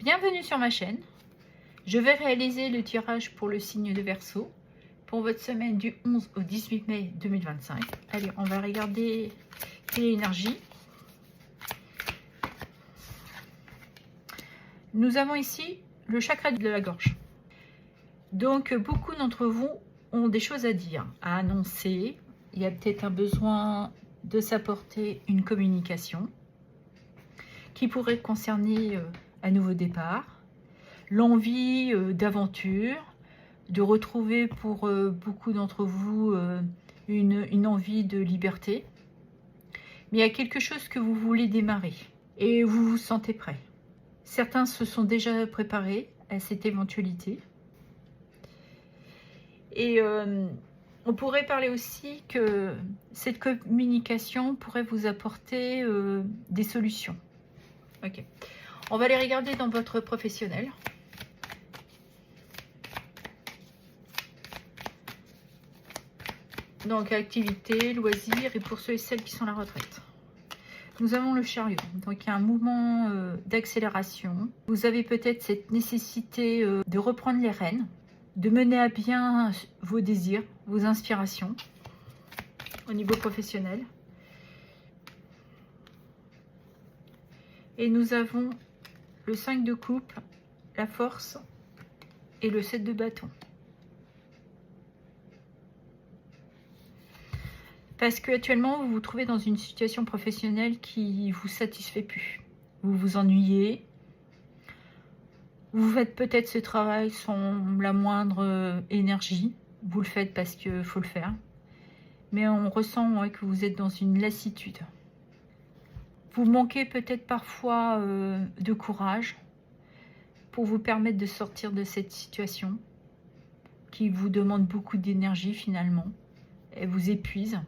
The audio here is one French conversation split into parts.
Bienvenue sur ma chaîne. Je vais réaliser le tirage pour le signe de Verseau pour votre semaine du 11 au 18 mai 2025. Allez, on va regarder l'énergie. Nous avons ici le chakra de la gorge. Donc, beaucoup d'entre vous ont des choses à dire, à annoncer. Il y a peut-être un besoin de s'apporter une communication qui pourrait concerner un nouveau départ, l'envie d'aventure, de retrouver pour beaucoup d'entre vous une envie de liberté. Mais il y a quelque chose que vous voulez démarrer et vous vous sentez prêt. Certains se sont déjà préparés à cette éventualité. Et on pourrait parler aussi que cette communication pourrait vous apporter des solutions. Ok. On va les regarder dans votre professionnel. Donc, activité, loisirs et pour ceux et celles qui sont à la retraite. Nous avons le chariot. Donc, il y a un mouvement d'accélération. Vous avez peut-être cette nécessité de reprendre les rênes, de mener à bien vos désirs, vos inspirations au niveau professionnel. Et nous avons le 5 de coupe, la force et le 7 de bâton. Parce qu'actuellement, vous vous trouvez dans une situation professionnelle qui ne vous satisfait plus. Vous vous ennuyez. Vous faites peut-être ce travail sans la moindre énergie. Vous le faites parce qu'il faut le faire. Mais on ressent que vous êtes dans une lassitude. Vous manquez peut-être parfois de courage pour vous permettre de sortir de cette situation qui vous demande beaucoup d'énergie finalement. Elle vous épuise.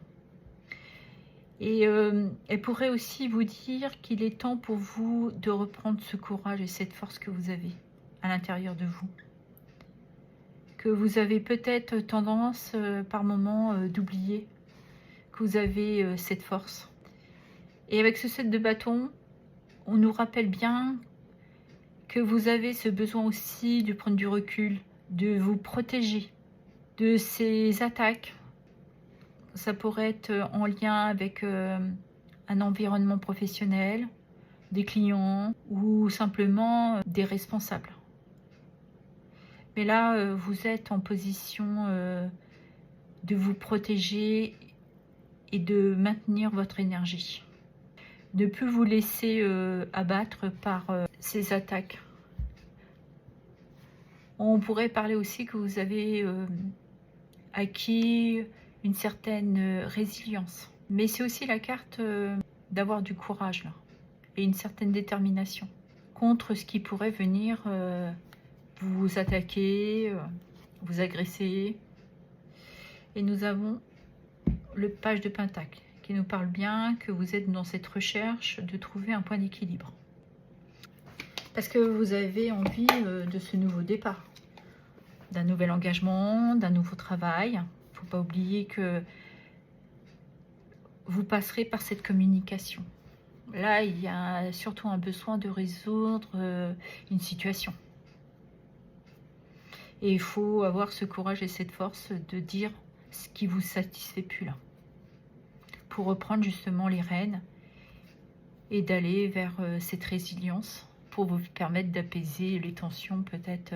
Et elle pourrait aussi vous dire qu'il est temps pour vous de reprendre ce courage et cette force que vous avez à l'intérieur de vous. Que vous avez peut-être tendance par moment d'oublier que vous avez cette force. Et avec ce 7 de bâton, on nous rappelle bien que vous avez ce besoin aussi de prendre du recul, de vous protéger de ces attaques. Ça pourrait être en lien avec un environnement professionnel, des clients ou simplement des responsables. Mais là, vous êtes en position de vous protéger et de maintenir votre énergie. Ne plus vous laisser abattre par ces attaques. On pourrait parler aussi que vous avez acquis une certaine résilience. Mais c'est aussi la carte d'avoir du courage là, et une certaine détermination contre ce qui pourrait venir vous attaquer, vous agresser. Et nous avons le page de Pentacle qui nous parle bien que vous êtes dans cette recherche de trouver un point d'équilibre. Parce que vous avez envie de ce nouveau départ, d'un nouvel engagement, d'un nouveau travail. Il ne faut pas oublier que vous passerez par cette communication. Là, il y a surtout un besoin de résoudre une situation. Et il faut avoir ce courage et cette force de dire ce qui ne vous satisfait plus là. Pour reprendre justement les rênes et d'aller vers cette résilience pour vous permettre d'apaiser les tensions, peut-être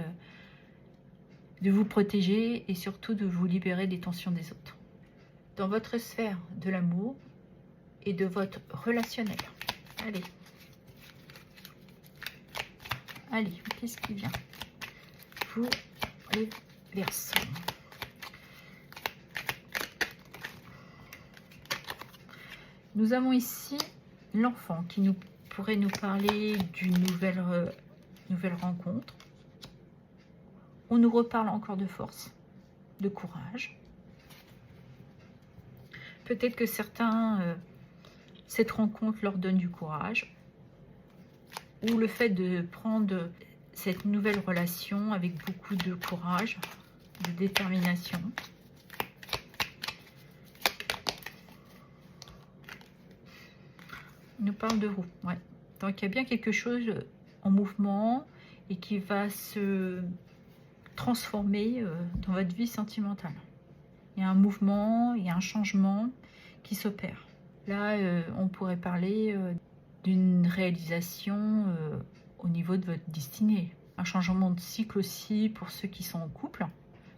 de vous protéger et surtout de vous libérer des tensions des autres. Dans votre sphère de l'amour et de votre relationnel. Allez. Allez, qu'est-ce qui vient pour les Verseaux? Nous avons ici l'enfant qui pourrait nous parler d'une nouvelle rencontre. On nous reparle encore de force, de courage. Peut-être que certains, cette rencontre leur donne du courage. Ou le fait de prendre cette nouvelle relation avec beaucoup de courage, de détermination. On nous parle de roue, ouais. Donc il y a bien quelque chose en mouvement et qui va se transformer dans votre vie sentimentale. Il y a un mouvement, il y a un changement qui s'opère. Là, on pourrait parler d'une réalisation au niveau de votre destinée. Un changement de cycle aussi pour ceux qui sont en couple.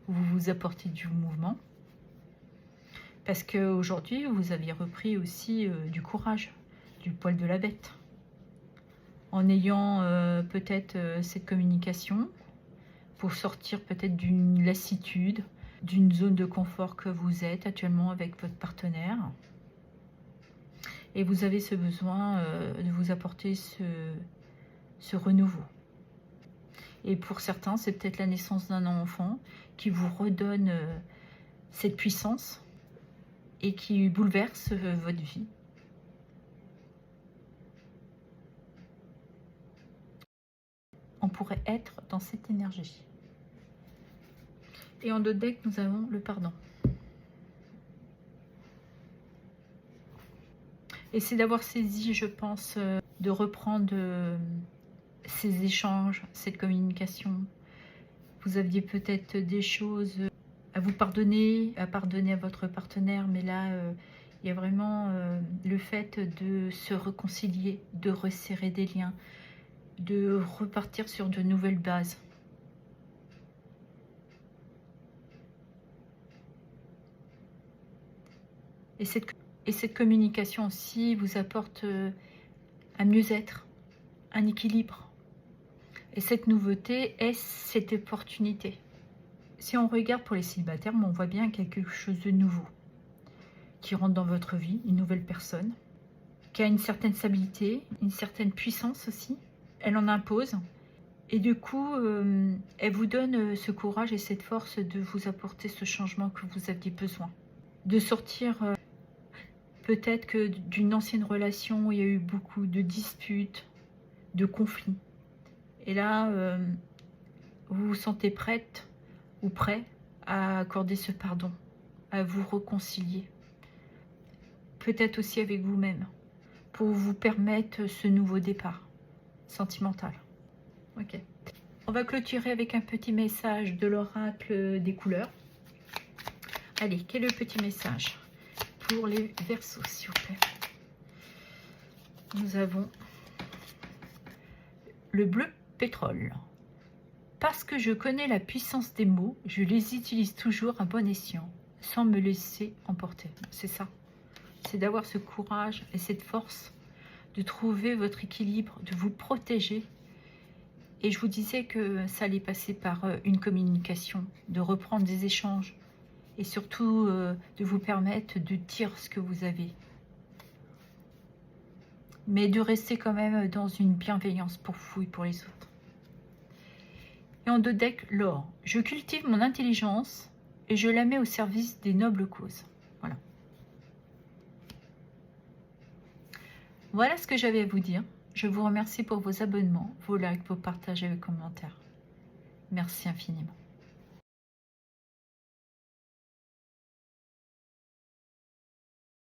Vous vous apportez du mouvement. Parce qu'aujourd'hui, vous aviez repris aussi du courage, du poil de la bête. En ayant peut-être cette communication pour sortir peut-être d'une lassitude, d'une zone de confort que vous êtes actuellement avec votre partenaire. Et vous avez ce besoin de vous apporter ce renouveau. Et pour certains, c'est peut-être la naissance d'un enfant qui vous redonne cette puissance et qui bouleverse votre vie. On pourrait être dans cette énergie. Et en dos de deck, nous avons le pardon. Et c'est d'avoir saisi, je pense, de reprendre ces échanges, cette communication. Vous aviez peut-être des choses à vous pardonner, à pardonner à votre partenaire, mais là, il y a vraiment le fait de se réconcilier, de resserrer des liens, de repartir sur de nouvelles bases. Et cette communication aussi vous apporte un mieux-être, un équilibre. Et cette nouveauté est cette opportunité. Si on regarde pour les célibataires, on voit bien quelque chose de nouveau qui rentre dans votre vie, une nouvelle personne, qui a une certaine stabilité, une certaine puissance aussi. Elle en impose. Et du coup, elle vous donne ce courage et cette force de vous apporter ce changement que vous aviez besoin. De sortir peut-être que d'une ancienne relation où il y a eu beaucoup de disputes, de conflits. Et là, vous vous sentez prête ou prêt à accorder ce pardon, à vous réconcilier. Peut-être aussi avec vous-même, pour vous permettre ce nouveau départ sentimental. Ok. On va clôturer avec un petit message de l'oracle des couleurs. Allez, quel est le petit message pour les Verseaux, s'il vous plaît? Nous avons le bleu pétrole. Parce que je connais la puissance des mots, je les utilise toujours à bon escient, sans me laisser emporter. C'est ça. C'est d'avoir ce courage et cette force de trouver votre équilibre, de vous protéger. Et je vous disais que ça allait passer par une communication, de reprendre des échanges et surtout de vous permettre de dire ce que vous avez. Mais de rester quand même dans une bienveillance pour vous et pour les autres. Et en deux decks, l'or. Je cultive mon intelligence et je la mets au service des nobles causes. Voilà. Voilà ce que j'avais à vous dire. Je vous remercie pour vos abonnements, vos likes, vos partages et vos commentaires. Merci infiniment.